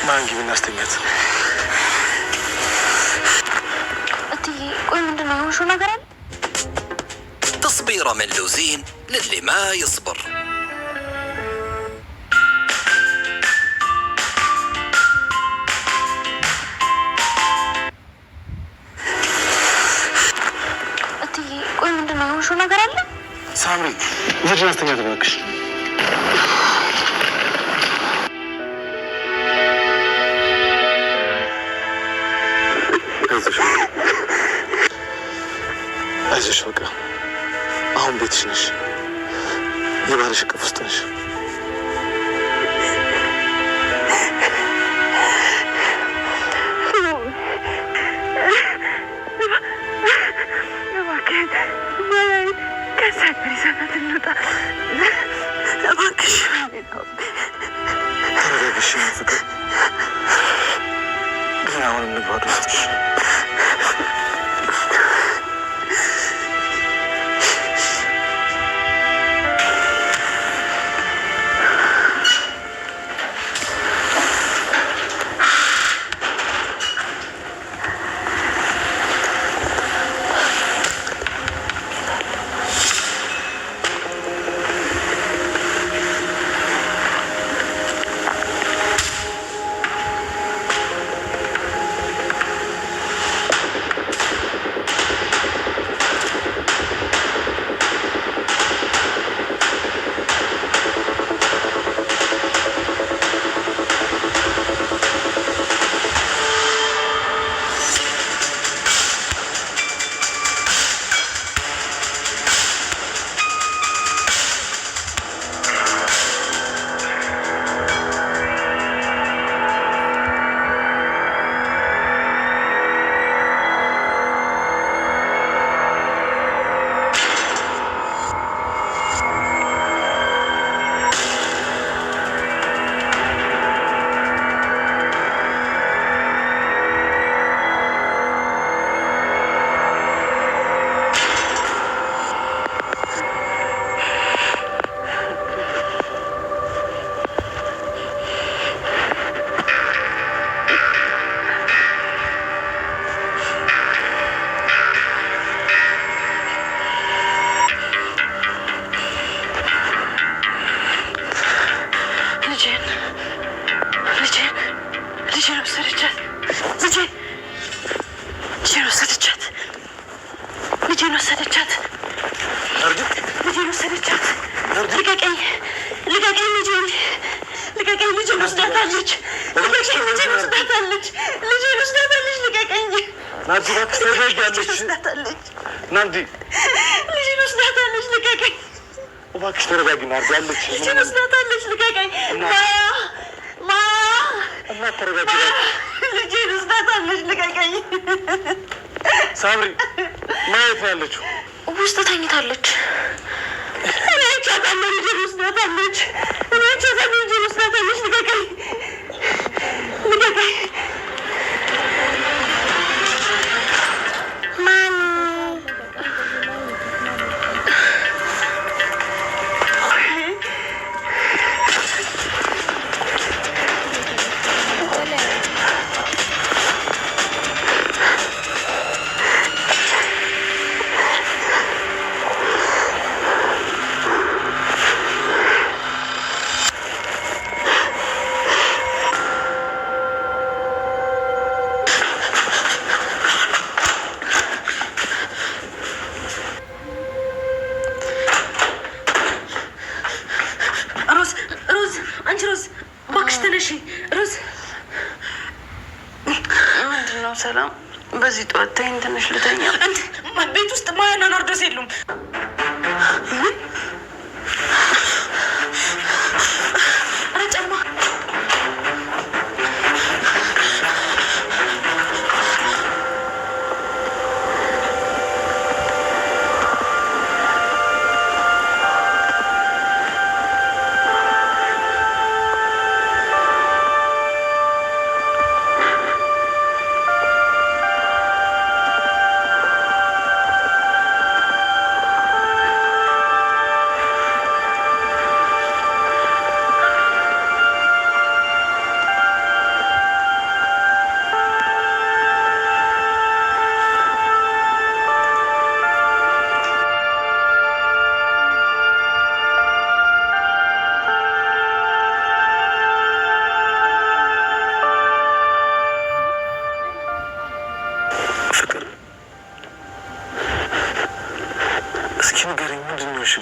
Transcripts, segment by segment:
ማንጊ ብናስተኛት እትዬ ቆይ ምንድን ነው የሆንሽው ነገር አለ? تصبيرة من لوزين للي ما يصبر. እትዬ ቆይ ምንድን ነው የሆንሽው ነገር አለ? ሳምሪ ልጅን አስተኛት እባክሽ። አይዞሽ በቃ አሁን ቤትሽ ነሽ፣ የባልሽ እቅፍ ውስጥ ነሽ። ተረጋግሽ ፍቅር፣ ግን አሁንም ንግባዱ ውስጥሽ ናንዲ ልጅን ወስዳታለች። ልቀቀኝ እባክሽ፣ ተረጋጊ ናርዲ አለች። ልጅን ወስዳታለች። ልቀቀኝ ማያ እናት ተረጋጊ። ልጅን ወስዳታለች። ልቀቀኝ ሳምሪ፣ ማየት ነው ያለችው? ውስጥ ተኝታለች። እኔ አይቻታለሁ። ልጅን ወስዳታለች። እኔ አይቻታለሁ። ልጅን ወስዳታለች። ልቀቀኝ ልቀቀኝ። ሰላም በዚህ ጠዋት ተይኝ፣ ትንሽ ልተኛ። ቤት ውስጥ ማያና ናርዶስ የሉም።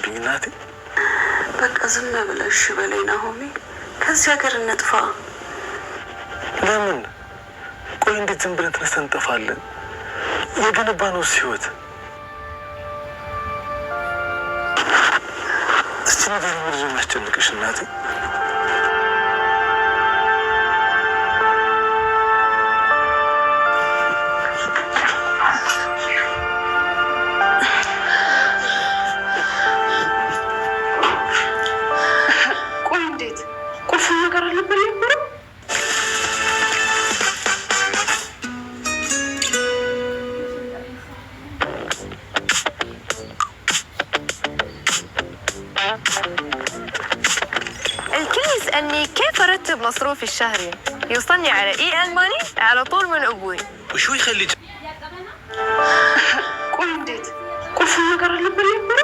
ሆነብኝ እናቴ። በቃ ዝም ብለሽ በላይ ናሆሚ፣ ከዚህ ሀገር እንጥፋ። ለምን? ቆይ እንዴት ዝም ብለን ተነስተን እንጠፋለን? የገነባነውስ ህይወት እስቲ ነገር ምርዞ የሚያስጨንቅሽ እናቴ? الكيس اني كيف ارتب مصروفي الشهري يوصلني على EN ماني على طول من ابوي. وشو يخلي ቆይ እንዴት ቁልፍ ነገር አለበት ነበር?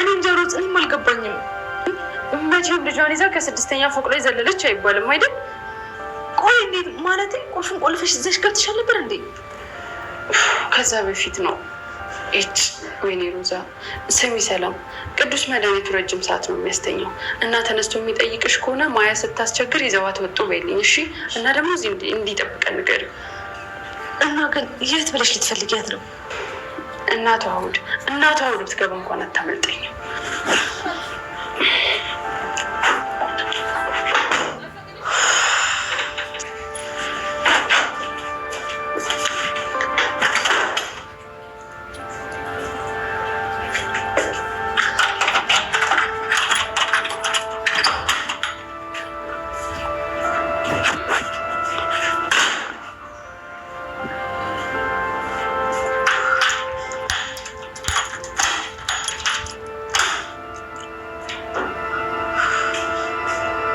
እኔ እንጃ ሮዝ፣ እኔም አልገባኝም። መቼም ልጇን ይዛ ከ6ኛ ፎቅ ላይ ዘለለች አይባልም አይደል? ቆይ እንዴት ማለት? ቁልፉን ቆልፈሽ ይዘሽ ገብተሻል ነበር እንዴ? ከዛ በፊት ነው። ወይኔ ሮዛ፣ ስሚ ሰላም፣ ቅዱስ መድኃኒቱ ረጅም ሰዓት ነው የሚያስተኛው እና ተነስቶ የሚጠይቅሽ ከሆነ ማያ ስታስቸግር ይዘዋት ወጡ በይልኝ እሺ? እና ደግሞ እዚህ እንዲጠብቀን ንገሪው። እና ግን የት ብለሽ ልትፈልጊያት ነው? እናቷ አውድ ብትገባ እንኳን አታመልጠኝም።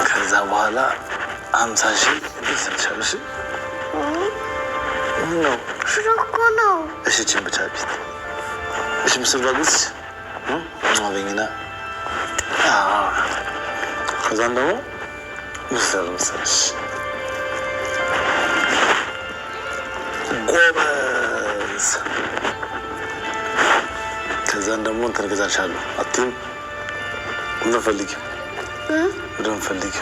ከዛ በኋላ 50,000 ይሰጥሻል። ነው ሽሮኮ ነው። እሺ ችምብቻ ቢት እሺ ምስል ባጉስ ማበኝና ከዛም ደግሞ ምስልሽ ጎበዝ። ከዛም ደግሞ እንትን እገዛልሻለሁ። አትይም ምንፈልጊ ወደምፈልጊ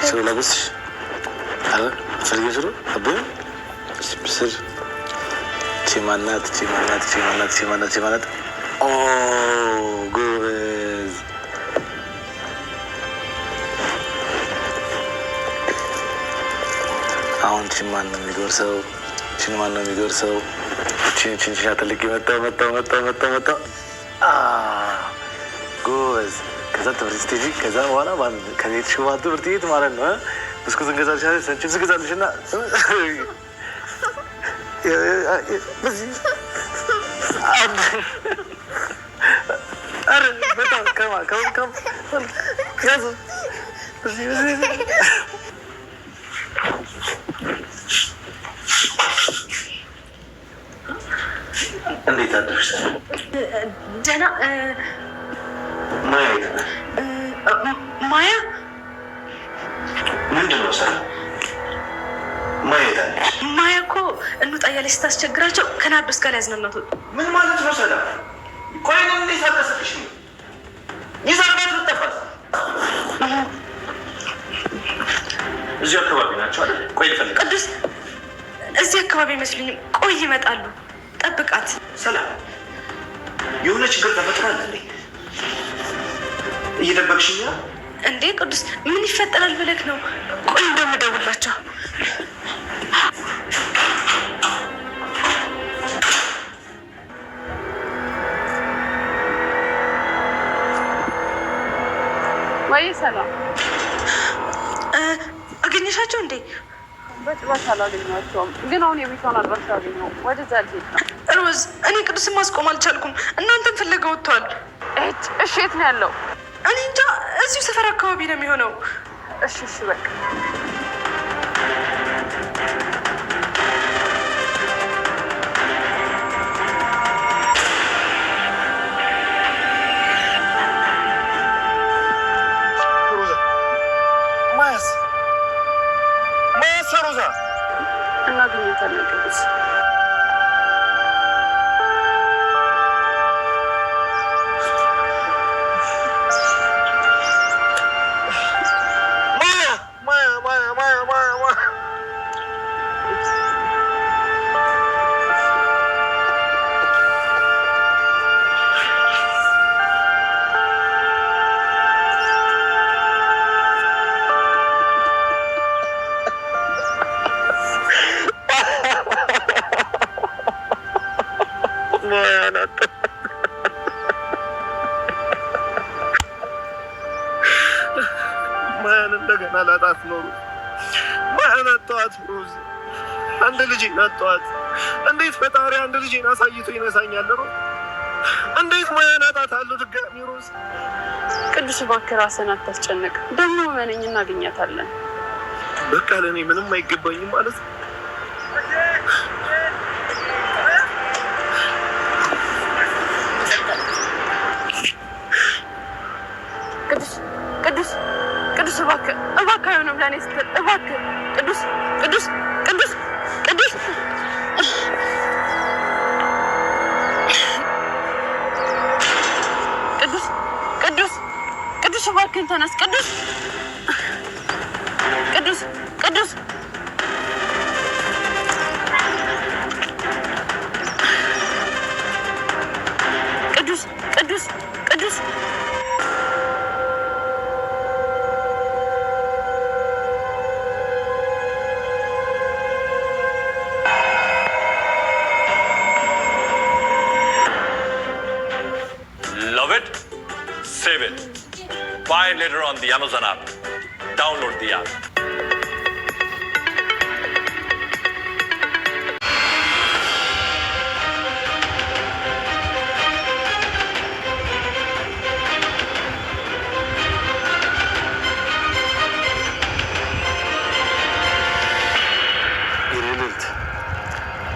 ሽሮ ላጉስሽ አረ ፈልጊ ሽሮ አብ ምስል ቺማናት ኦ ጎበዝ። አሁን ቺማን ነው የሚጎርሰው። ቺማን ነው የሚጎርሰው። ቺን ተልቂ መጣው ጎበዝ። ከዛ ትምህርት ስቴጂ ከዛ በኋላ ከቤት ሽባ ትምህርት ቤት ማለት ነው። ብስኩት እንገዛልሻለን፣ ቺፕስ እንገዛልሽና እንዴት አደርሽ? ደህና ማያ ምንድን ነው ሰላም? ማያ እኮ እንውጣ እያለች ስታስቸግራቸው ከናርዶስ ጋር ያዝናናት ወጡ። ምን ማለት ነው ሰላም? ቆይ ነው እንዴት አቀሰቅሽ? ይዛባት ልጠፋት እዚሁ አካባቢ ናቸው አይደል? ቆይ ልፈልግ። ቅዱስ እዚህ አካባቢ አይመስሉኝም። ቆይ ይመጣሉ፣ ጠብቃት። ሰላም የሆነ ችግር ተፈጥሯል እንዴ? እየጠበቅሽኝ ነው እንዴ? ቅዱስ ምን ይፈጠራል ብለክ ነው? ቆይ እንደምደውላቸው። ወይ ሰላም፣ አገኘሻቸው እንዴ? በጭራሽ አላገኘኋቸውም፣ ግን አሁን የቤቷን አድራሻ አገኘሁ። ወደዛ ልሄድ ነው። ሮዝ፣ እኔ ቅዱስን ማስቆም አልቻልኩም። እናንተን ፍለጋ ወጥቷል። እሺ፣ የት ነው ያለው? እኔ እንጃ፣ እዚሁ ሰፈር አካባቢ ነው የሚሆነው። እሺ በቃ እናገኛታለን። ቅዱስ እንደገና ላጣት ኖሩ። ማያን አጣኋት ሮዝ፣ አንድ ልጄን አጣኋት። እንዴት ፈጣሪ አንድ ልጄን አሳይቶ ይነሳኛል? ሮዝ እንዴት ማያን አጣታለሁ ድጋሚ? ሮዝ ቅዱስ እባክህ ራስህን አታስጨንቅ። ደግሞ መነኝ እናገኛታለን። በቃ ለእኔ ምንም አይገባኝም ማለት ነው። ቅዱስ እባክህ አይሆንም ለእኔ ስትል እባክህ ቅዱስ እባክህን ተነስ ቅዱስ Love it? Save it. Buy it later on the Amazon app. Download the app. ይልልት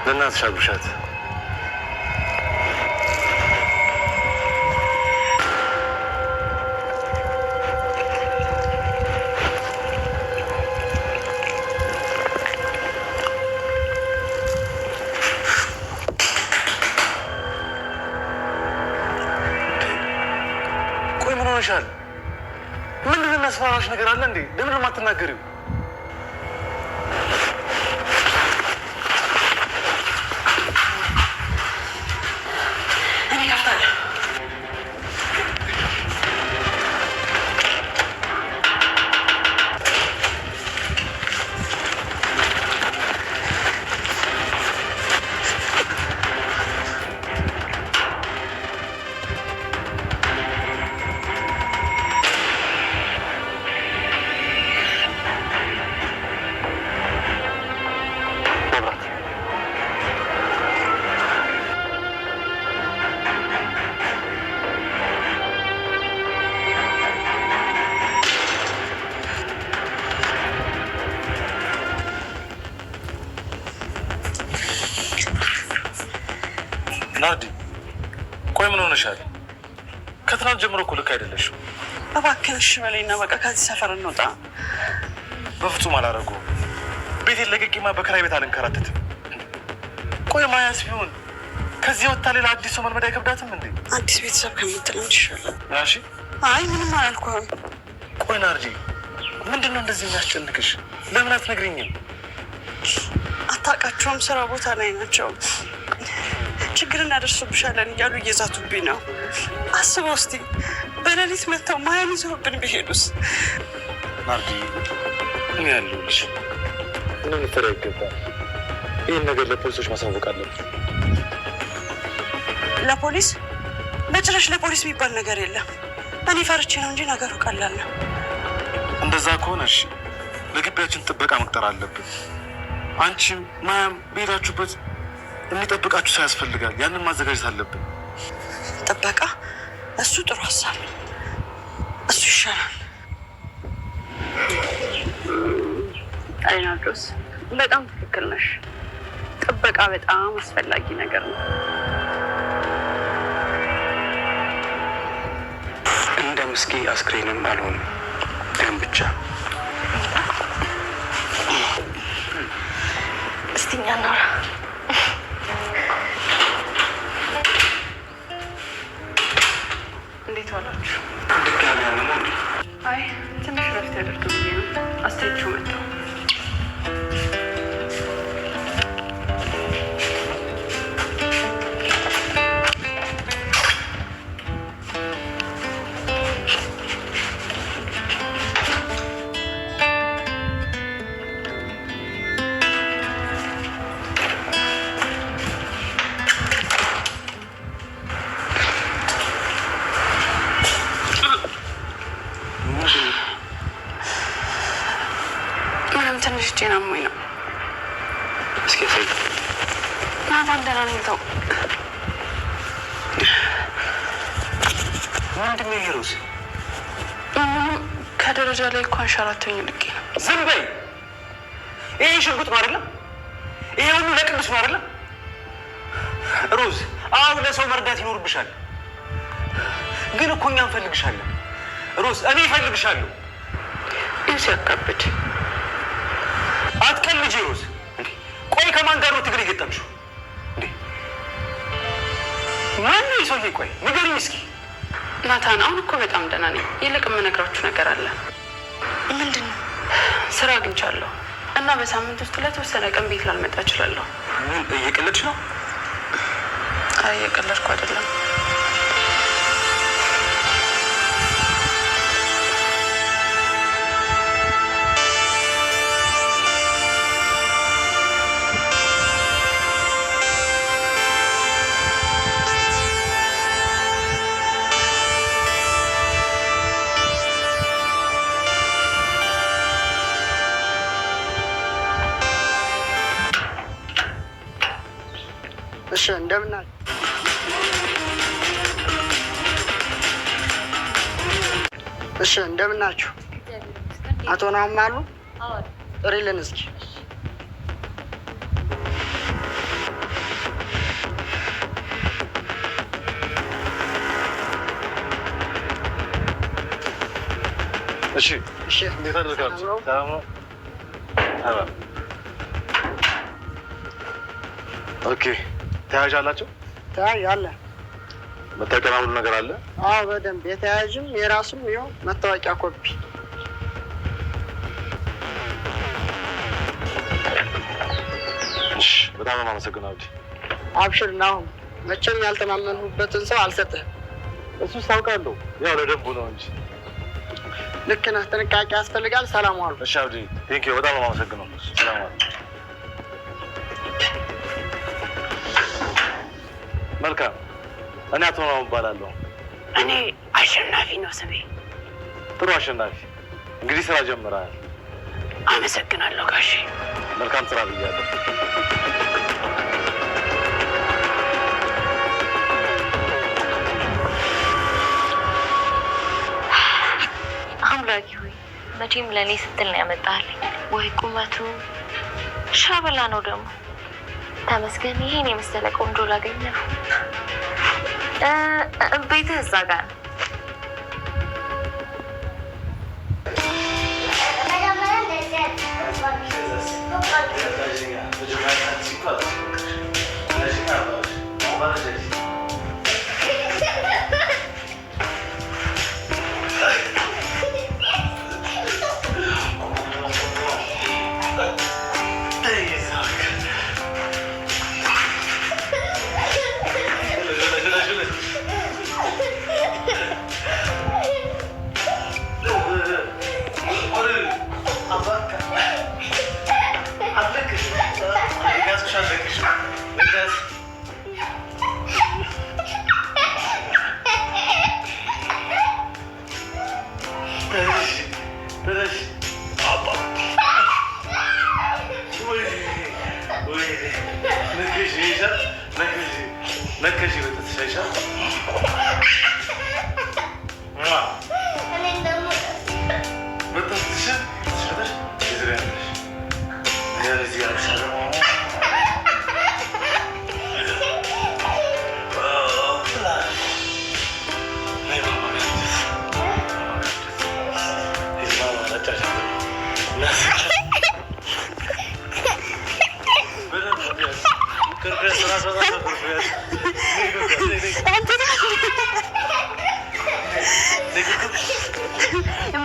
ለእናትሽ አጉርሻት። ምን ሆነሻል? ምንድን ነው የሚያስፈራራሽ ነገር አለ እንዴ? ለምን ነው የማትናገሪው? እኔ ከፍታለሁ። ናርዲ ቆይ ምን ሆነሻል? ከትናንት ጀምሮ እኮ ልክ አይደለሽም። እባክህን እሺ በለኝና በቃ ከዚህ ሰፈር እንውጣ። በፍጹም አላደረገውም። ቤቴን ለቅቄማ በክራይ ቤት አልንከራተትም። ቆይ ማያስ ቢሆን ከዚህ ወጥታ ሌላ አዲስ ሰው መልመድ አይከብዳትም እንዴ? አዲስ ቤተሰብ ከምትለው ይሻላል። እሺ አይ ምንም አላልኩህም። ቆይ ናርዲ ምንድን ነው እንደዚህ የሚያስጨንቅሽ? ለምን አትነግሪኝም? አታውቃቸውም፣ ስራ ቦታ ላይ ናቸው። ችግር እናደርሱብሻለን እያሉ እየዛቱብኝ ነው። አስበው እስቲ በሌሊት መጥተው ማያን ይዘውብን ቢሄዱስ? ናርዲ እኔ ያለሁልሽ፣ ምንም ልትፈሪ አይገባም። ይህን ነገር ለፖሊሶች ማሳወቅ አለብን። ለፖሊስ? በጭራሽ ለፖሊስ የሚባል ነገር የለም። እኔ ፈርቼ ነው እንጂ ነገሩ ቀላል ነው። እንደዛ ከሆነ እሺ፣ ለግቢያችን ጥበቃ መቅጠር አለብን። አንቺም ማያም በሄዳችሁበት የሚጠብቃችሁ ሰው ያስፈልጋል። ያንን ማዘጋጀት አለብን። ጥበቃ? እሱ ጥሩ ሀሳብ፣ እሱ ይሻላል። አይናዶስ በጣም ትክክል ነሽ። ጥበቃ በጣም አስፈላጊ ነገር ነው። እንደ ምስኪ አስክሬንም አልሆንም ደም ብቻ። እስቲ እኛ እናውራ። እንዴት ዋላችሁ? ድጋሚ ያለ ነው እንዴ? አይ ትንሽ ረፍት ያደርግ ብዬ ነው። አስተያየችሁ መጣሁ። እጄን አሞኝ ነው። እስኪ ያሳይ። ናታን ደህና ነኝ። ተው። ምንድን ነው ይሄ ሮዝ? ከደረጃ ላይ እኮ አንሸራተኝ ልቄ ነው። ዝም በይ። ይሄ ሽጉጥ ነው አይደለም? ይሄ ሁሉ ለቅዱስ ነው አይደለም? ሮዝ አሁን ለሰው መርዳት ይኖርብሻል። ግን እኮ እኛ እንፈልግሻለን ሮዝ። እኔ እፈልግሻለሁ። ይህ ሲያካብድ አትቀልጂ ሮዝ። ቆይ ከማን ጋር ነው ትግል የገጠምሽው እንዴ? ማነው ሰውዬ? ቆይ ንገሪኝ እስኪ። ናታን አሁን እኮ በጣም ደህና ነኝ። ይልቅ የምነግራችሁ ነገር አለ። ምንድን ነው? ስራ አግኝቻለሁ እና በሳምንት ውስጥ ለተወሰነ ቀን ቤት ላልመጣ እችላለሁ። ምን እየቀለድሽ ነው? አይ እየቀለድኩ አይደለም። እሺ እንደምን አለ? እሺ እንደምን ናችሁ? አቶ ናሁም አሉ? ጥሪልን እስኪ። እሺ እሺ እንዴት አደርጋችሁ? ሰላም ነው? ኦኬ ተያዥ አላቸው? ተያዥ አለ። መታወቂያ ሁሉ ነገር አለ? አዎ በደንብ የተያዥም የራሱም ይኸው መታወቂያ ኮፒ። እሺ በጣም አመሰግናለሁ። አብሽር ናሁም፣ መቼም ያልተማመንሁበትን ሰው አልሰጥህም። እሱስ ታውቃለሁ፣ ያው ለደንቡ ነው እንጂ። ልክ ነህ። ጥንቃቄ ያስፈልጋል። ሰላም ዋሉ። እሺ አብዲ ቴንኪው፣ በጣም አመሰግናለሁ። ሰላም ዋሉ። መልካም። እኔ አቶ ናሁም እባላለሁ። እኔ አሸናፊ ነው ስሜ። ጥሩ አሸናፊ፣ እንግዲህ ስራ ጀምረሃል። አመሰግናለሁ ጋሼ። መልካም ስራ ብያለሁ። አምላኪ ሆይ መቼም ለእኔ ስትል ነው ያመጣልኝ። ወይ ቁመቱ ሻበላ ነው ደግሞ። ተመስገን ይሄን የመሰለ ቆንጆ ላገኘ ነው። ቤትህ እዛ ጋር ነው።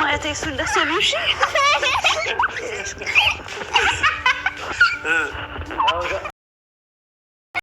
ማለት እሱ እንደሰሚሽ